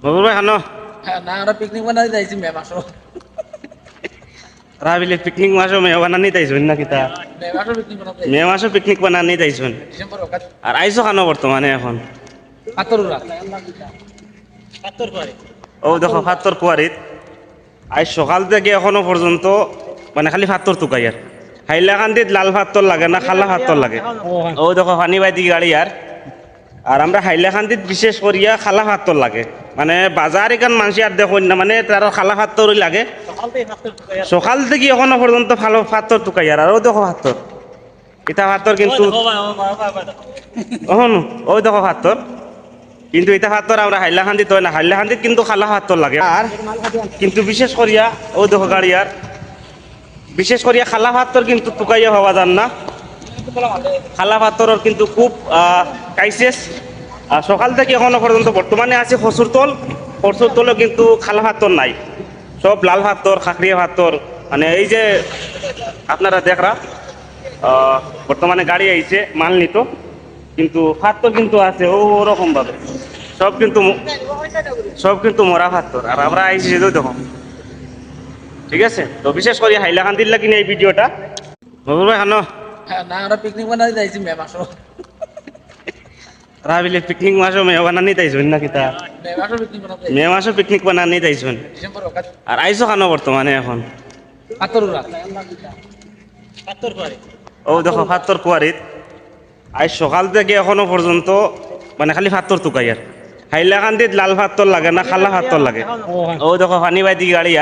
বাবুর ভাই খানো না আমরা পিকনিক বানাতে যাইছি মে মাসো রাবিলে পিকনিক মাসো মেয়ে বানানি তাইছুন না কিতা মে মাসো পিকনিক বানাতে মেয়ে মাসো পিকনিক বানানি তাইছুন ডিসেম্বর ওকাত আর আইসো খানো বর্তমানে এখন আতরুরা আতর করে ও দেখো ফাত্তর কুয়ারিত আজ সকাল থেকে এখনো পর্যন্ত মানে খালি ফাত্তর তুকাই আর হাইলাকান্দিত লাল ফাত্তর লাগে না খালা ফাত্তর লাগে ও দেখো ফানি বাইদি গাড়ি আর আমরা হাইলাকান্দিত বিশেষ করিয়া খালা ফাত্তর লাগে মানে বাজার এখান মানুষ আর দেখুন না মানে তার খালা ফাত্তরই লাগে সকাল থেকে এখনো পর্যন্ত ভালো ফাত্তর তুকাই আর ও দেখো ফাত্তর এটা ফাত্তর কিন্তু ওই দেখো ফাত্তর কিন্তু এটা ফাত্তর আমরা হাইলাকান্দিত হয় না হাইলাকান্দিত কিন্তু খালা ফাত্তর লাগে আর কিন্তু বিশেষ করিয়া ও দেখো গাড়ি আর বিশেষ করিয়া খালা ফাত্তর কিন্তু তুকাইয়া হওয়া যান না খালা পাথরের কিন্তু খুব ক্রাইসিস সকাল থেকে এখনো পর্যন্ত বর্তমানে আছে খসুর তলও কিন্তু খালা পাথর নাই সব লাল পাথর খাকড়িয়া পাথর মানে এই যে আপনারা দেখরা বর্তমানে গাড়ি আইছে মাল নিত কিন্তু পাথর কিন্তু আছে ওরকম ভাবে সব কিন্তু মরা পাথর আর আমরা আইছি দেখো ঠিক আছে তো বিশেষ করে হাইলাকান্দির লাগি এই ভিডিওটা বাবুর ভাই খানো না আমরা পিকনিক বানাতে যাইছি মে মাসো রাবিলে পিকনিক মাসো মেয়ে বানানি তাইছুন না কিতা মে মাসো পিকনিক বানাতে মেয়ে মাসো পিকনিক বানানি তাইছুন ডিসেম্বর ওকাত আর আইসো খানো বর্তমানে এখন আতরুরা আতর করে ও দেখো ফাত্তর কুয়ারিত আজ সকাল থেকে এখনো পর্যন্ত মানে খালি ফাত্তর তুকাই আর হাইলাকান্দিত লাল ফাত্তর লাগে না খালা ফাত্তর লাগে ও দেখো ফানি বাইদি গাড়ি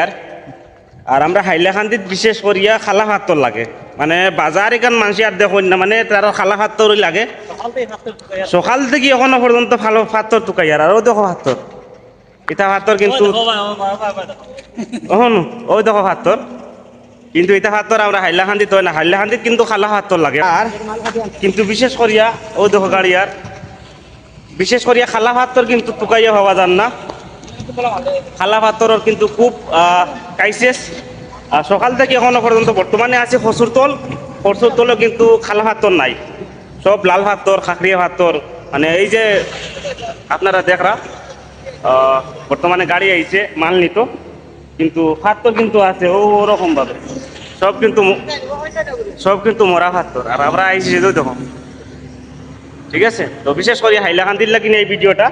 আর আমরা হাইলাকান্দিত বিশেষ করিয়া খালা ফাত্তর লাগে মানে বাজার এখান মানুষ আর দেখুন না মানে তার খালা ফাত্তরই লাগে সকাল থেকে এখনো পর্যন্ত ভালো ফাত্তর তুকাই আর ও দেখো ফাত্তর এটা ফাত্তর কিন্তু ওই দেখো ফাত্তর কিন্তু এটা ফাত্তর আমরা হাইলাকান্দিত হয় না হাইলাকান্দিত কিন্তু খালা ফাত্তর লাগে আর কিন্তু বিশেষ করিয়া ও দেখো গাড়ি আর বিশেষ করিয়া খালা ফাত্তর কিন্তু তুকাইয়া হওয়া যান না খালা পাথরের কিন্তু খুব ক্রাইসিস সকাল থেকে এখনো পর্যন্ত বর্তমানে আছে খসুর তলও কিন্তু খালা পাথর নাই সব লাল পাথর খাকড়িয়া পাথর মানে এই যে আপনারা দেখরা বর্তমানে গাড়ি আইছে মাল নিত কিন্তু পাথর কিন্তু আছে ওরকম ভাবে সব কিন্তু মরা পাথর আর আমরা আইছি দেখো ঠিক আছে তো বিশেষ করে হাইলাকান্দির লাগি এই ভিডিওটা